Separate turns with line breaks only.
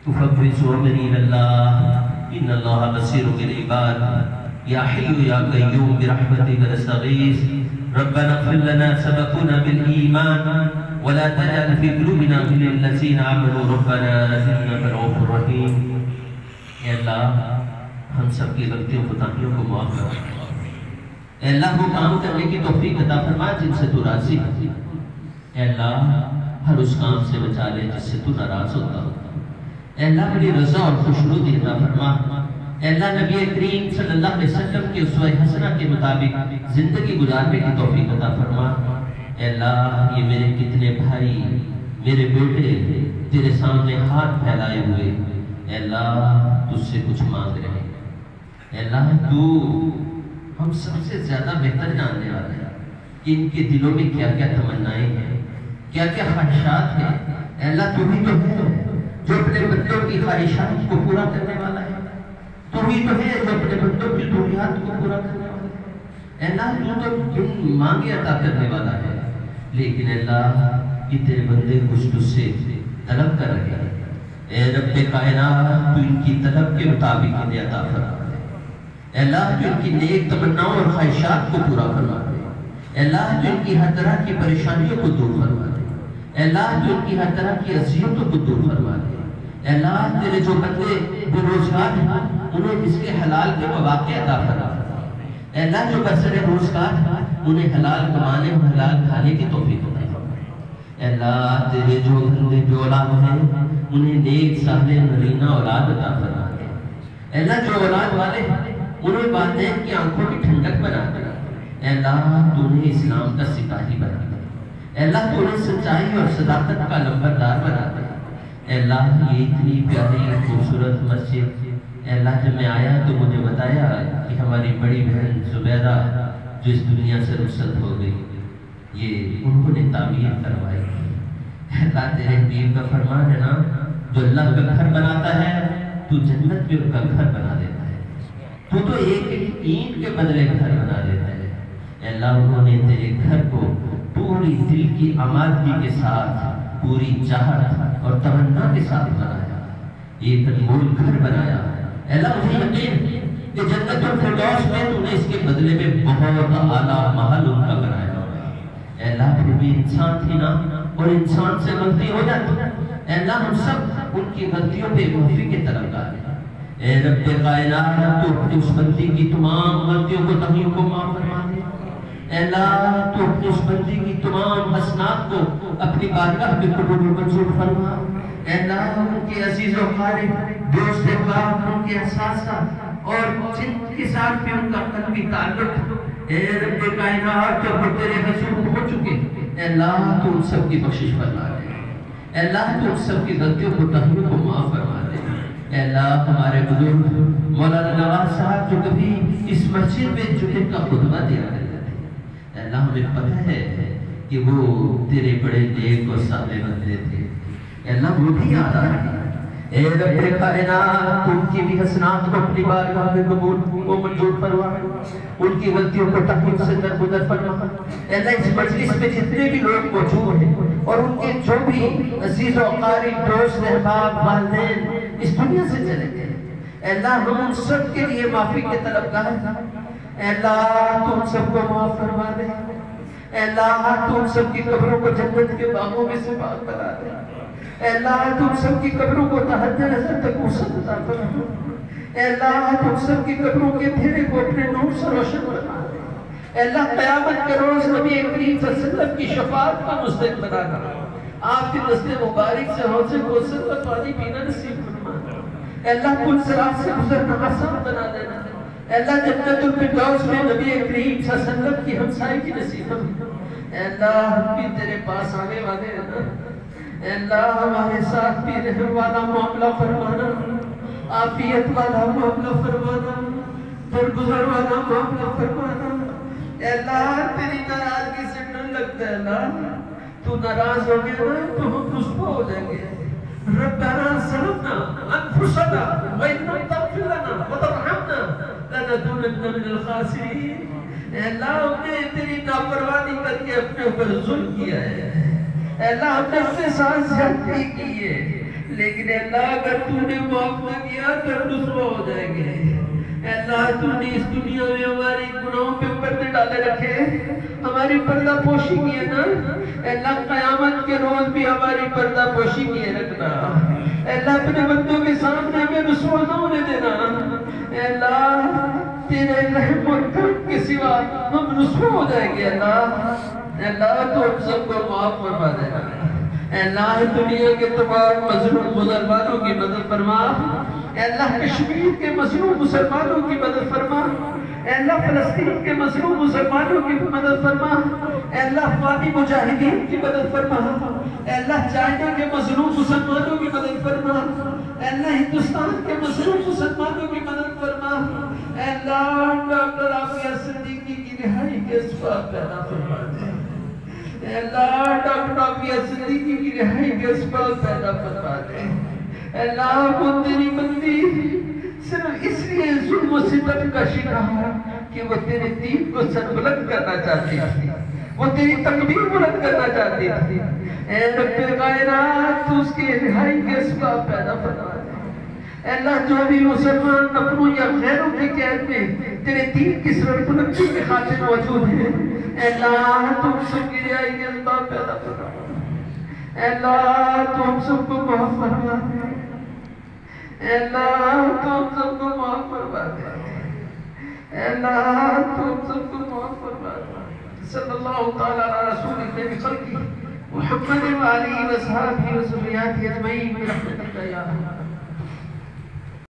أفوض أمري إلى الله إن الله بصير بالعباد يا حي يا قيوم برحمتك نستغيث ربنا اغفر لنا سبقنا بالإيمان ولا تجعل في قلوبنا غلا للذين آمنوا ربنا إنك رؤوف رحيم. اے اللہ ہم سب کی غلطیوں کوتاہیوں کو معاف فرما. اے اللہ وہ کام کرنے کی توفیق عطا فرما جن سے تو راضی ہے. اے اللہ ہر اس کام سے بچا لے جس سے تو ناراض ہوتا ہو. اے اللہ میری رضا اور خوشنودی عطا فرما. اے اللہ نبی کریم صلی اللہ علیہ وسلم کی اسوہ حسنہ کے مطابق زندگی گزارنے کی توفیق عطا فرما. اے اللہ یہ میرے کتنے بھائی میرے بیٹے تیرے سامنے ہاتھ پھیلائے ہوئے اے اللہ تجھ سے کچھ مانگ رہے ہیں. اے اللہ تو ہم سب سے زیادہ بہتر جاننے والا ہے کہ ان کے دلوں میں کیا کیا تمنائیں ہیں کیا کیا خواہشات ہیں. اے اللہ تو ہی تو ہے جو اپنے بندوں کی خواہشات کو پورا کرنے والا ہے. تو ہی تو ہے جو اپنے بندوں کی ضروریات کو پورا کرنے والا ہے. اے اللہ تو بن مانگے عطا کرنے والا ہے. لیکن اے اللہ یہ تیرے بندے کچھ تجھ سے طلب کر رہے ہیں. اے رب کائنات تو ان کی طلب کے مطابق انہیں عطا فرما دے. اے اللہ جو ان کی نیک تمناؤں اور خواہشات کو پورا فرما دے. اے اللہ جو ان کی ہر طرح کی پریشانیوں کو دور فرما دے. اے اللہ جو ان کی ہر طرح کی اذیتوں کو دور فرما دے. اے اللہ تیرے جو بندے بے روزگار ہیں انہیں اس کے حلال کے مواقع عطا فرما دے. اے اللہ جو بسر روزگار انہیں حلال کمانے اور حلال کھانے کی توفیق عطا فرما. اے اللہ تیرے جو بندے بے اولاد ہیں انہیں نیک صالح نرینہ اولاد عطا فرما دے. اے اللہ جو اولاد والے ہیں انہیں والدین کی آنکھوں کی ٹھنڈک بنا دے. اے اللہ تو انہیں اسلام کا سپاہی بنا دے. اے اللہ تو انہیں سچائی اور صداقت کا لمبردار بنا دے. اے اللہ یہ اتنی پیاری خوبصورت مسجد اے اللہ جب میں آیا تو مجھے بتایا کہ ہماری بڑی بہن زبیدہ جو اس دنیا سے رخصت ہو گئی یہ انہوں نے تعمیر کروائی. اے اللہ تیرے حبیب کا فرمان ہے نا جو اللہ کا گھر بناتا ہے تو جنت میں ان کا گھر بنا دیتا ہے. تو ایک ایک اینٹ کے بدلے گھر بنا دیتا ہے. اے اللہ انہوں نے تیرے گھر کو پوری دل کی آمادگی کے ساتھ پوری چاہت اور تمنا کے ساتھ بنایا. ایک انمول گھر بنایا. اے اللہ مجھے یقین کہ جنت الفردوس میں تو نے اس کے بدلے میں بہت اعلیٰ محل ان کا بنایا. اے اللہ پھر بھی انسان تھی نا اور انسان سے غلطی ہو جاتی. اے اللہ ہم سب ان کی غلطیوں پہ معافی کے طلبگار ہیں. اے رب کائنات تو اپنی اس بندی کی تمام غلطیوں کو تمہیں کو معاف فرما دے. اے اللہ تو اپنی اس بندی کی تمام حسنات کو اپنی بارگاہ میں قبول و منظور فرما. اے اللہ ان کے عزیز و قارب دوست احباب ان کے اساتذہ اور جن کے ساتھ بھی ان کا قلبی تعلق اے رب کائنات جو تیرے حضور ہو چکے اے اللہ تو ان سب کی بخشش فرما دے. اے اللہ تو ان سب کی غلطیوں کو تہمت کو معاف فرما دے. اے اللہ ہمارے بزرگ مولانا نواز صاحب جو کبھی اس مسجد میں جمعے کا خطبہ دیا کرتے تھے اے اللہ ہمیں پتہ ہے کہ وہ تیرے بڑے نیک اور صالح بندے تھے. اے اللہ وہ بھی آ رہا ہے. اے رب کائنات ان کی بھی حسنات کو اپنی بارگاہ میں قبول و منظور فرما. ان کی غلطیوں کو تحمل سے درگزر فرما. اے اللہ اس مجلس میں جتنے بھی لوگ موجود ہیں اور ان کے جو بھی عزیز و قارب دوست احباب والدین اس دنیا سے چلے گئے اے اللہ ہم ان سب کے لیے معافی کے طلبگار ہیں. اے اللہ تو ان سب کو معاف فرما دے. اے اللہ تو ان سب کی قبروں کو جنت کے باغوں میں سے باغ بنا دے. اے اللہ تو ان سب کی قبروں کو تحت نظر تک وصول عطا فرما. اے اللہ تو ان سب کی قبروں کے پھیرے کو اپنے نور سے روشن بنا دے. اے اللہ قیامت کے روز نبی کریم صلی اللہ علیہ وسلم کی شفاعت کا مستحق بنا کر آپ کی دست مبارک سے حوض کوثر کا پانی پینا نصیب فرما. اے اللہ کل صراط سے گزرنا آسان بنا دینا. اے اللہ جنت الفردوس میں نبی کریم صلی اللہ علیہ وسلم کی ہمسائی کی نصیب فرما. اے اللہ ہم بھی تیرے پاس آنے والے ہیں. اے اللہ ہمارے ساتھ بھی رحم والا معاملہ فرمانا, عافیت والا معاملہ فرمانا, درگزر والا معاملہ فرمانا. اے اللہ تیری ناراضگی سے ڈر لگتا ہے. اللہ تو ناراض ہو گیا نا تو ہم رسوا ہو جائیں گے. ربنا ظلمنا انفسنا وان لم تغفر لنا وترحمنا لنكونن من الخاسرین. اے اللہ ہم نے تیری نافرمانی کر کے اپنے اوپر ظلم کیا ہے. اے اللہ ہم نے اپنے ساتھ زیادتی کی ہے. لیکن اے اللہ اگر تو نے معاف نہ کیا تو رسوا ہو جائیں گے۔ اے اللہ تو نے اس دنیا میں ہماری گناہوں پہ پردے ڈالے رکھے، ہماری پردہ پوشی کی ہے نا، اے اللہ قیامت کے روز بھی ہماری پردہ پوشی کی ہے رکھنا۔ اے اللہ اپنے بندوں کے سامنے ہمیں رسوا نہ ہونے دینا۔ اے اللہ تیرے رحم اور کرم کے سوا ہم رسوا ہو جائیں گے۔ اے اللہ تو ہم سب کو معاف فرما دینا۔ اے اللہ دنیا کے تمام مظلوم مسلمانوں کی مدد فرما۔ اے اللہ کشمیر کے مظلوم مسلمانوں کی مدد فرما۔ اے اللہ فلسطین کے مظلوم مسلمانوں کی مدد فرما۔ اے اللہ افغانی مجاہدین کی مدد فرما۔ اے اللہ چائنا کے مظلوم مسلمانوں کی مدد فرما۔ اے اللہ ہندوستان کے مظلوم مسلمانوں کی مدد فرما۔ اے اللہ ڈاکٹر عافیہ صدیقی کی رہائی کے اسباب پیدا فرما دے۔ اے اللہ ڈاکٹر عافیہ صدیقی کی رہائی کے اسباب پیدا فرما دے۔ اے اللہ وہ تیری بندی صرف اس لیے ظلم و ستم کا شکار کہ وہ تیرے دین کو سربلند کرنا چاہتی تھی، وہ تیری تکبیر بلند کرنا چاہتی تھی۔ اے رب کائنات تو اس کے رہائی کے اسباب پیدا فرما دے۔ اے اللہ جو بھی مسلمان اپنوں یا غیروں کے قید میں تیرے دین کی سربلندی کے خاطر موجود ہیں، اے اللہ تو ہم سب کی رہائی کے اسباب پیدا فرما دے۔ اے اللہ تو ہم سب کو معاف فرما دے۔ اے اللہ تو ہم سب کو معاف فرما دے۔ اے اللہ تو ہم سب کو معاف فرما دے۔ صلی اللہ تعالیٰ علی رسول النبی خلقی محمد و آلہ و صحابہ و ذریاتہ اجمعین برحمتک یا